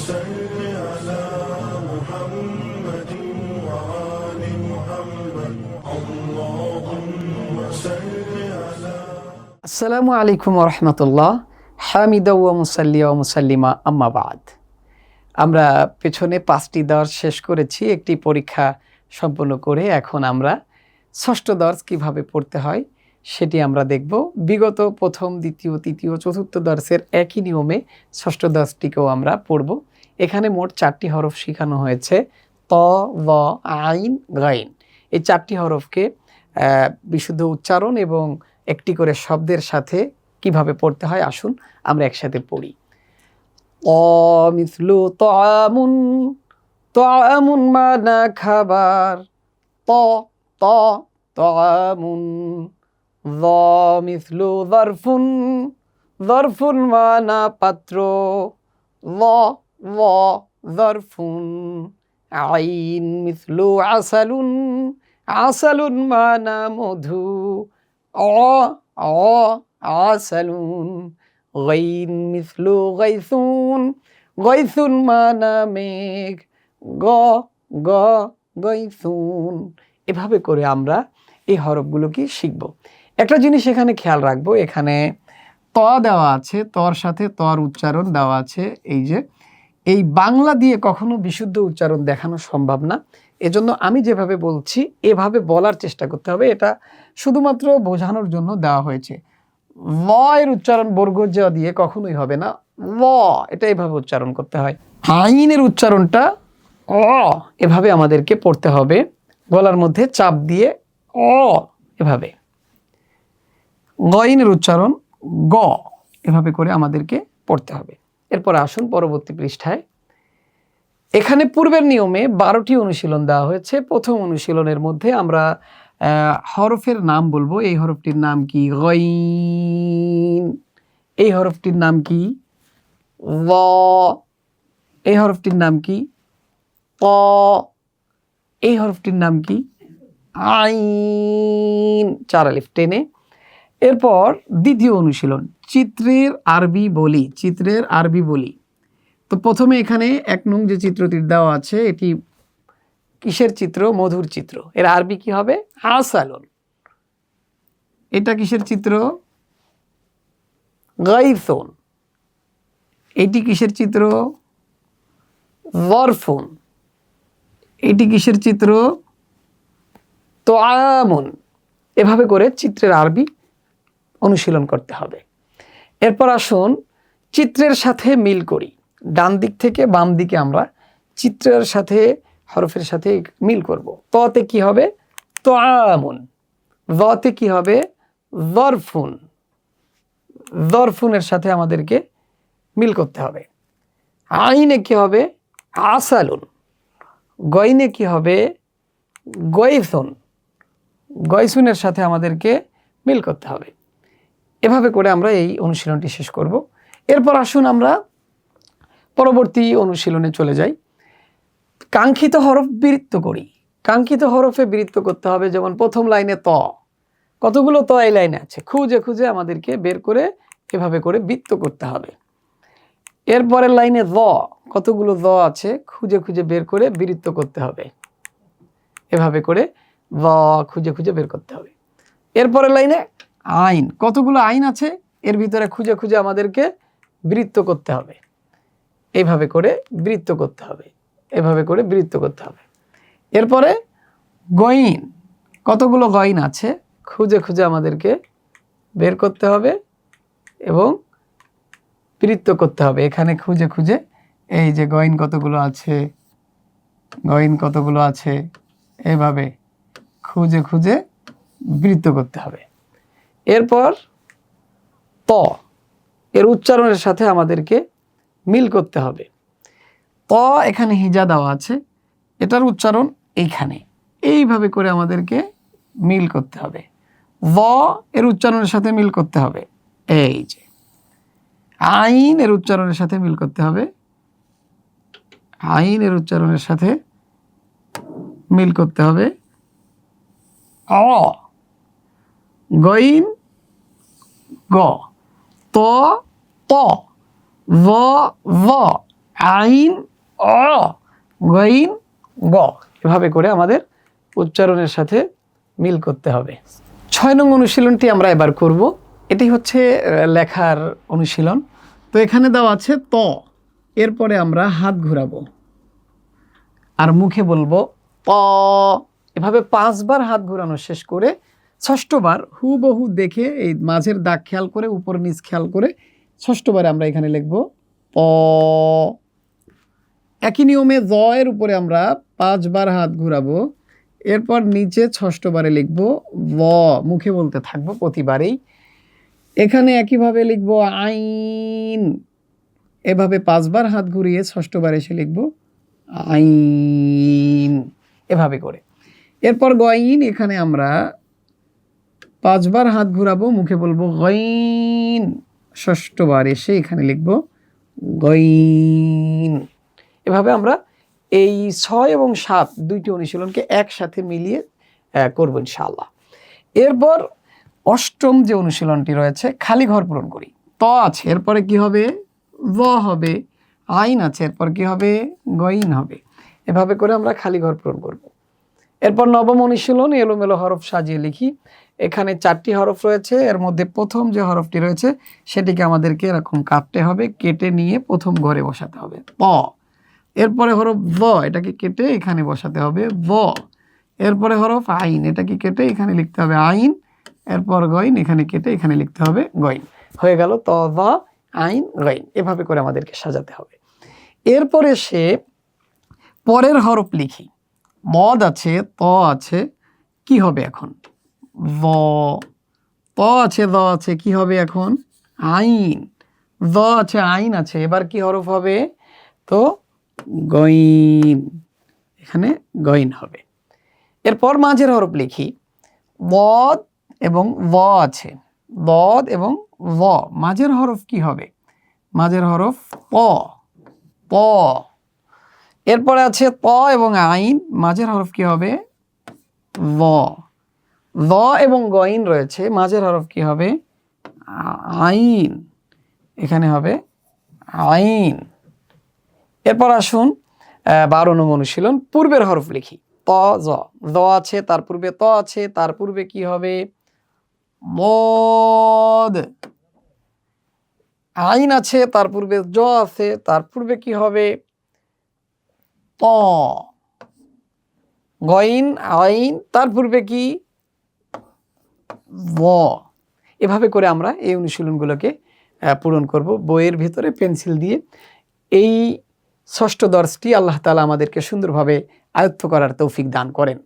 আসসালামু আলাইকুম ওয়া রাহমাতুল্লাহ। হামিদা ওয়া মুসাল্লিয়া ওয়া মুসাল্লিমা আম্মা বাদ। আমরা পেছনে 5টি দর্স শেষ করেছি, একটি পরীক্ষা সম্পন্ন করে এখন আমরা ষষ্ঠ দর্স কিভাবে পড়তে হয় সেটি আমরা দেখব। বিগত প্রথম, দ্বিতীয়, তৃতীয়, চতুর্থ দর্সের একই নিয়মে ষষ্ঠ দর্সটিকেও আমরা পড়ব। এখানে মোট 4টি হরফ শেখানো হয়েছে, ত, ব, আইন, গাইন। এই 4টি হরফকে বিশুদ্ধ উচ্চারণ এবং একটি করে শব্দের সাথে কিভাবে পড়তে হয় আসুন আমরা একসাথে পড়ি। মিসলু তাআমুন, তাআমুন মানা খাবার, ত ত তাআমুন। মিসলু যারফুন, যারফুন মানা পাত্র, যারফুন। আইন মিসলু আসালুন, আসালুন মানা মধু, আসালুন। গাইন মিসলু গাইসুন, গাইসুন মানা মেঘ, গাইসুন। এভাবে করে আমরা এই হরফগুলোকে শিখব। একটা জিনিস এখানে খেয়াল রাখবো, এখানে ত দেওয়া আছে, তর সাথে তর উচ্চারণ দেওয়া আছে। এই বাংলা দিয়ে কখনো বিশুদ্ধ উচ্চারণ দেখানো সম্ভব না, এজন্য আমি যেভাবে বলছি এভাবে বলার চেষ্টা করতে হবে। এটা শুধুমাত্র বোঝানোর জন্য দেওয়া হয়েছে। ল এর উচ্চারণ বর্গ জ দিয়ে কখনোই হবে না, ল এটা এভাবে উচ্চারণ করতে হয়। আইনের উচ্চারণটা এভাবে আমাদেরকে পড়তে হবে, গলার মধ্যে চাপ দিয়ে এভাবে। গইনের উচ্চারণ গ, এভাবে করে আমাদেরকে পড়তে হবে। এরপর আসুন পরবর্তী পৃষ্ঠায়। এখানে পূর্বের নিয়মে 12টি অনুশীলন দেওয়া হয়েছে। প্রথম অনুশীলনের মধ্যে আমরা হরফের নাম বলবো। এই হরফটির নাম কি? গাইন। এই হরফটির নাম কি? ল। এই হরফটির নাম কি? ক। এই হরফটির নাম কি? আইন। 4 আলিফ টেনে। এরপর দ্বিতীয় অনুশীলন, চিত্রের আরবি বলি। চিত্রের আরবি বলি। তো প্রথমে এখানে 1 নং যে চিত্রটি দেওয়া আছে এটি কিসের চিত্র? মধুর চিত্র। এর আরবি কি হবে? আসালুন। এটা কিসের চিত্র? গাইসুন। এটি কিসের চিত্র? যারফুন। এটি কিসের চিত্র? তাআমুন। এভাবে করে চিত্রের আরবি অনুশীলন করতে হবে। এরপর আসুন চিত্রের সাথে মিল করি। ডান দিক থেকে বাম দিকে আমরা চিত্রের সাথে হরফের সাথে মিল করব। ততে কি হবে? তাআমুন। যতে কি হবে? যারফুন। যারফুনের সাথে আমাদেরকে মিল করতে হবে। আইনে কি হবে? আসালুন। গইনে কি হবে? গাইসুন। গাইসুনের সাথে আমাদেরকে মিল করতে হবে। এভাবে করে আমরা এই অনুশীলনটি শেষ করব। এরপর আসুন আমরা পরবর্তী অনুশীলনে চলে যাই। কাঙ্ক্ষিত হরফ বৃত্ত করি। কাঙ্ক্ষিত হরফে বৃত্ত করতে হবে। যেমন প্রথম লাইনে ত, কতগুলো ত এই লাইনে আছে, খুঁজে খুঁজে আমাদেরকে বের করে এভাবে করে বৃত্ত করতে হবে। এরপরের লাইনে জ, কতগুলো জ আছে, খুঁজে খুঁজে বের করে বৃত্ত করতে হবে। এভাবে করে জ খুঁজে খুঁজে বের করতে হবে। এরপরের লাইনে আইন, কতগুলো আইন আছে, এর ভিতরে খুঁজে খুঁজে আমাদেরকে বৃত্ত করতে হবে। এইভাবে করে বৃত্ত করতে হবে। এভাবে করে বৃত্ত করতে হবে। এরপরে গইন, কতগুলো গইন আছে, খুঁজে খুঁজে আমাদেরকে বের করতে হবে এবং বৃত্ত করতে হবে। এখানে খুঁজে খুঁজে এই যে গইন কতগুলো আছে, গইন কতগুলো আছে, এইভাবে খুঁজে খুঁজে বৃত্ত করতে হবে। এরপর ত, এর উচ্চারণের সাথে আমাদেরকে মিল করতে হবে। ত এখানে হিজা দেওয়া আছে, এটার উচ্চারণ এইখানে, এইভাবে করে আমাদেরকে মিল করতে হবে। ভ এর উচ্চারণের সাথে মিল করতে হবে, এই যে। আইন এর উচ্চারণের সাথে মিল করতে হবে, আইন এর উচ্চারণের সাথে মিল করতে হবে। গইন গ, ত ত, ভ ভ, আইন অ, গইন গ। এভাবে করে আমাদের উচ্চারণের সাথে মিল করতে হবে। 6 নং অনুশীলনটি আমরা এবার করব। এটি হচ্ছে লেখার অনুশীলন। তো এখানে দেওয়া আছে ত, এরপরে আমরা হাত ঘোরাবো আর মুখে বলবো প। এভাবে 5 বার হাত ঘোরানো শেষ করে 6বার হুবহু দেখে এই মাঝের দাগ খেয়াল করে উপর নিচ খেয়াল করে 6বারে আমরা এখানে লিখব প। একই নিয়মে জ এর উপরে আমরা 5 বার হাত ঘোরাবো, এরপর নিচে 6বারে লিখব ব, মুখে বলতে থাকবো প্রতিবারেই। এখানে একইভাবে লিখব আইন, এভাবে 5 বার হাত ঘুরিয়ে 6বার এসে লিখব আইন, এভাবে করে। এরপর গইন, এখানে আমরা 5 বার হাত ঘুরাবো, মুখে বলবো গইন, 6বার এসে এখানে লিখব গইন। এভাবে আমরা এই 6 এবং 7 দুইটি অনুশীলনকে একসাথে মিলিয়ে করব ইনশাআল্লাহ। এরপর 8ম যে অনুশীলনটি রয়েছে, খালি ঘর পূরণ করি। ত আছে, এরপরে কি হবে? জ হবে। আইন আছে, এরপর কি হবে? গইন হবে। এভাবে করে আমরা খালি ঘর পূরণ করব। এরপর 9ম অনুশীলন, এলোমেলো হরফ সাজিয়ে লিখি। এখানে 4টি হরফ রয়েছে, এর মধ্যে প্রথম যে হরফটি রয়েছে সেটিকে আমাদেরকে এরকম কাটতে হবে, কেটে নিয়ে প্রথম ঘরে বসাতে হবে প। এরপরে হরফ ব, এটাকে কেটে এখানে বসাতে হবে ব। এরপরে হরফ আইন, এটাকে কেটে এখানে লিখতে হবে আইন। এরপর গইন, এখানে কেটে এখানে লিখতে হবে গইন। হয়ে গেল ত, জ, আইন, গইন। এভাবে করে আমাদেরকে সাজাতে হবে। এরপরে সে পরের হরফ লিখি। মদ আছে, ত আছে, কি হবে এখন? জ। ত আছে, জ আছে, কি হবে এখন? আইন। জ আছে, আইন আছে, এবার কি হরফ হবে? তো গইন, এখানে গইন হবে। এরপর মাঝের হরফ লিখি। বদ এবং ব আছে, বদ এবং ব, মাঝের হরফ কি হবে? মাঝের হরফ প, প। এরপরে আছে ত এবং আইন, মাঝের হরফ কি হবে? ব। জ এবং গইন রয়েছে, মাঝের হরফ কি হবে? আইন, এখানে হবে আইন। এরপর আসুন 12 নং অনুশীলন, পূর্বের হরফ লিখি। ত, জ। জ আছে, তার পূর্বে ত আছে, তার পূর্বে কি হবে? মদ। আইন আছে, তার পূর্বে জ আছে, তার পূর্বে কি হবে? ত। গইন, আইন, তার পূর্বে কি? ব। এভাবে করে আমরা এই অনুশীলনগুলোকে পূরণ করব বইয়ের ভিতরে পেন্সিল দিয়ে। এই ষষ্ঠ দর্শটি আল্লাহ তাআলা আমাদেরকে সুন্দরভাবে আয়ত্ত করার তৌফিক দান করেন।